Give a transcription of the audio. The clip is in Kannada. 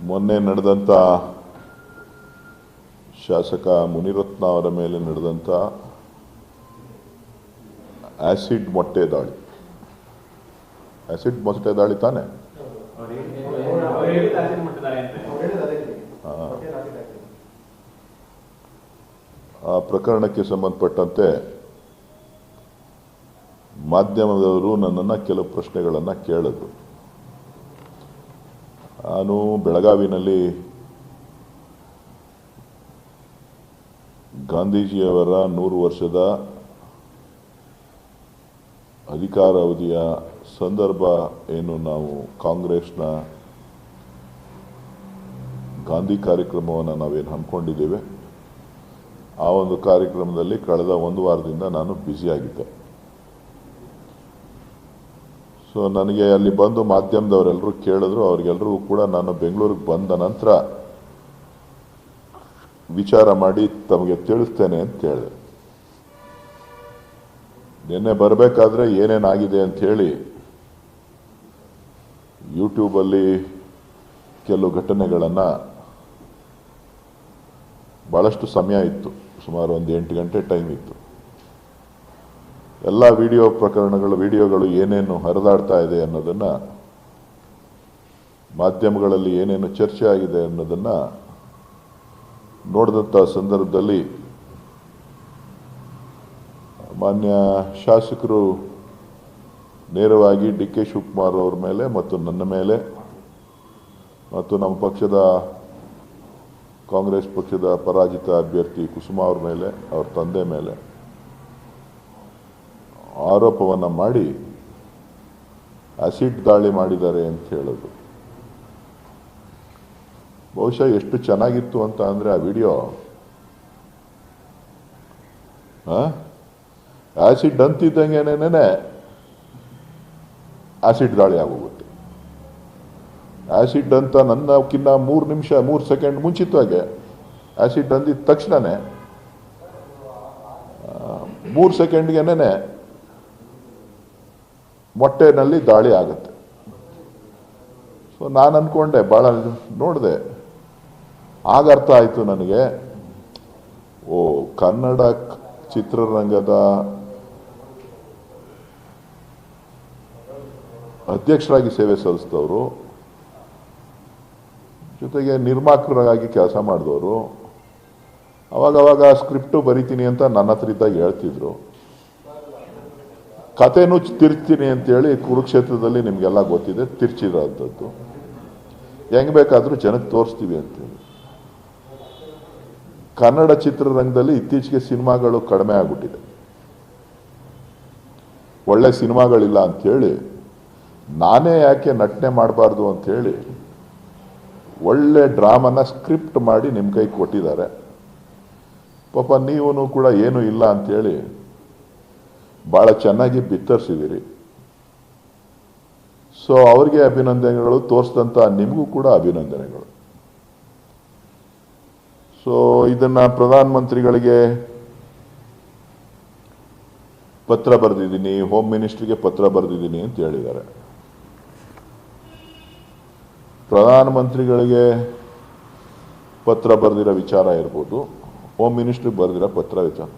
ಮೊನ್ನೆ ನಡೆದಂಥ ಶಾಸಕ ಮುನಿರತ್ನ ಅವರ ಮೇಲೆ ನಡೆದಂಥ ಆಸಿಡ್ ಮೊಟ್ಟೆ ದಾಳಿ, ಆಸಿಡ್ ಮೊಟ್ಟೆ ದಾಳಿ ತಾನೆ? ಆ ಪ್ರಕರಣಕ್ಕೆ ಸಂಬಂಧಪಟ್ಟಂತೆ ಮಾಧ್ಯಮದವರು ನನ್ನನ್ನು ಕೆಲವು ಪ್ರಶ್ನೆಗಳನ್ನು ಕೇಳಿದ್ರು. ನಾನು ಬೆಳಗಾವಿನಲ್ಲಿ ಗಾಂಧೀಜಿಯವರ 100 ವರ್ಷದ ಅಧಿಕಾರಾವಧಿಯ ಸಂದರ್ಭ ಏನು ನಾವು ಕಾಂಗ್ರೆಸ್ನ ಗಾಂಧಿ ಕಾರ್ಯಕ್ರಮವನ್ನು ನಾವೇನು ಹಮ್ಮಿಕೊಂಡಿದ್ದೇವೆ, ಆ ಒಂದು ಕಾರ್ಯಕ್ರಮದಲ್ಲಿ ಕಳೆದ 1 ವಾರದಿಂದ ನಾನು ಬ್ಯುಸಿಯಾಗಿದ್ದೆ. ಸೊ ನನಗೆ ಅಲ್ಲಿ ಬಂದು ಮಾಧ್ಯಮದವರೆಲ್ಲರೂ ಕೇಳಿದ್ರು. ಅವ್ರಿಗೆಲ್ಲರಿಗೂ ಕೂಡ ನಾನು ಬೆಂಗಳೂರಿಗೆ ಬಂದ ನಂತರ ವಿಚಾರ ಮಾಡಿ ತಮಗೆ ತಿಳಿಸ್ತೇನೆ ಅಂತ ಹೇಳಿದೆ. ನಿನ್ನೆ ಬರಬೇಕಾದ್ರೆ ಏನೇನಾಗಿದೆ ಅಂಥೇಳಿ ಯೂಟ್ಯೂಬಲ್ಲಿ ಕೆಲವು ಘಟನೆಗಳನ್ನು, ಭಾಳಷ್ಟು ಸಮಯ ಇತ್ತು, ಸುಮಾರು ಒಂದು 8 ಗಂಟೆ ಟೈಮ್ ಇತ್ತು. ಎಲ್ಲ ವಿಡಿಯೋಗಳು ಏನೇನು ಹರಿದಾಡ್ತಾ ಇದೆ ಅನ್ನೋದನ್ನು, ಮಾಧ್ಯಮಗಳಲ್ಲಿ ಏನೇನು ಚರ್ಚೆ ಆಗಿದೆ ಅನ್ನೋದನ್ನು ನೋಡಿದಂಥ ಸಂದರ್ಭದಲ್ಲಿ ಮಾನ್ಯ ಶಾಸಕರು ನೇರವಾಗಿ ಡಿ ಕೆ ಶಿವಕುಮಾರ್ ಅವ್ರ ಮೇಲೆ ಮತ್ತು ನನ್ನ ಮೇಲೆ ಮತ್ತು ನಮ್ಮ ಪಕ್ಷದ ಕಾಂಗ್ರೆಸ್ ಪಕ್ಷದ ಪರಾಜಿತ ಅಭ್ಯರ್ಥಿ ಕುಸುಮಾ ಅವ್ರ ಮೇಲೆ, ಅವ್ರ ತಂದೆ ಮೇಲೆ ಆರೋಪವನ್ನು ಮಾಡಿ ಆಸಿಡ್ ದಾಳಿ ಮಾಡಿದ್ದಾರೆ ಅಂತ ಹೇಳೋದು. ಬಹುಶಃ ಎಷ್ಟು ಚೆನ್ನಾಗಿತ್ತು ಅಂತ ಅಂದರೆ ಆ ವಿಡಿಯೋ, ಆಸಿಡ್ ಅಂತಿದ್ದಂಗೆನೇನೆ ಆಸಿಡ್ ದಾಳಿ ಆಗೋಗುತ್ತೆ. ಆಸಿಡ್ ಅಂತ ನನ್ನಕ್ಕಿಂತ 3 ಸೆಕೆಂಡ್ ಮುಂಚಿತವಾಗೆ ಆಸಿಡ್ ಅಂದಿದ ತಕ್ಷಣನೇ 3 ಸೆಕೆಂಡ್ಗೆನೇ ಮೊಟ್ಟೆನಲ್ಲಿ ದಾಳಿ ಆಗುತ್ತೆ. ಸೊ ನಾನು ಅಂದ್ಕೊಂಡೆ, ಭಾಳ ನೋಡಿದೆ, ಆಗ ಅರ್ಥ ಆಯಿತು ನನಗೆ, ಓ ಕನ್ನಡ ಚಿತ್ರರಂಗದ ಅಧ್ಯಕ್ಷರಾಗಿ ಸೇವೆ ಸಲ್ಲಿಸಿದವರು, ಜೊತೆಗೆ ನಿರ್ಮಾಪಕರಾಗಿ ಕೆಲಸ ಮಾಡಿದವರು, ಅವಾಗವಾಗ ಸ್ಕ್ರಿಪ್ಟು ಬರಿತೀನಿ ಅಂತ ನನ್ನ ಹತ್ರ ಇದ್ದಾಗ ಹೇಳ್ತಿದ್ರು. ಕಥೆನೂ ತಿರ್ಚ್ತೀನಿ ಅಂತೇಳಿ ಕುರುಕ್ಷೇತ್ರದಲ್ಲಿ ನಿಮಗೆಲ್ಲ ಗೊತ್ತಿದೆ, ತಿರ್ಚಿರೋಂಥದ್ದು. ಹೆಂಗೆ ಬೇಕಾದರೂ ಜನಕ್ಕೆ ತೋರಿಸ್ತೀವಿ ಅಂತೇಳಿ. ಕನ್ನಡ ಚಿತ್ರರಂಗದಲ್ಲಿ ಇತ್ತೀಚೆಗೆ ಸಿನಿಮಾಗಳು ಕಡಿಮೆ ಆಗಿಬಿಟ್ಟಿದೆ, ಒಳ್ಳೆ ಸಿನಿಮಾಗಳಿಲ್ಲ ಅಂಥೇಳಿ ನಾನೇ ಯಾಕೆ ನಟನೆ ಮಾಡಬಾರ್ದು ಅಂಥೇಳಿ ಒಳ್ಳೆ ಡ್ರಾಮನ ಸ್ಕ್ರಿಪ್ಟ್ ಮಾಡಿ ನಿಮ್ಮ ಕೈ ಕೊಟ್ಟಿದ್ದಾರೆ. ಪಾಪ ನೀವು ಕೂಡ ಏನೂ ಇಲ್ಲ ಅಂಥೇಳಿ ಭಾಳ ಚೆನ್ನಾಗಿ ಬಿತ್ತರಿಸಿದ್ದೀರಿ. ಸೊ ಅವ್ರಿಗೆ ಅಭಿನಂದನೆಗಳು, ತೋರಿಸಿದಂಥ ನಿಮಗೂ ಕೂಡ ಅಭಿನಂದನೆಗಳು. ಸೊ ಇದನ್ನು ಪ್ರಧಾನಮಂತ್ರಿಗಳಿಗೆ ಪತ್ರ ಬರೆದಿದ್ದೀನಿ, ಹೋಮ್ ಮಿನಿಸ್ಟ್ರಿಗೆ ಪತ್ರ ಬರೆದಿದ್ದೀನಿ ಅಂತ ಹೇಳಿದ್ದಾರೆ. ಪ್ರಧಾನಮಂತ್ರಿಗಳಿಗೆ ಪತ್ರ ಬರೆದಿರೋ ವಿಚಾರ ಇರ್ಬೋದು, ಹೋಮ್ ಮಿನಿಸ್ಟ್ರಿಗೆ ಬರೆದಿರೋ ಪತ್ರ ವಿಚಾರ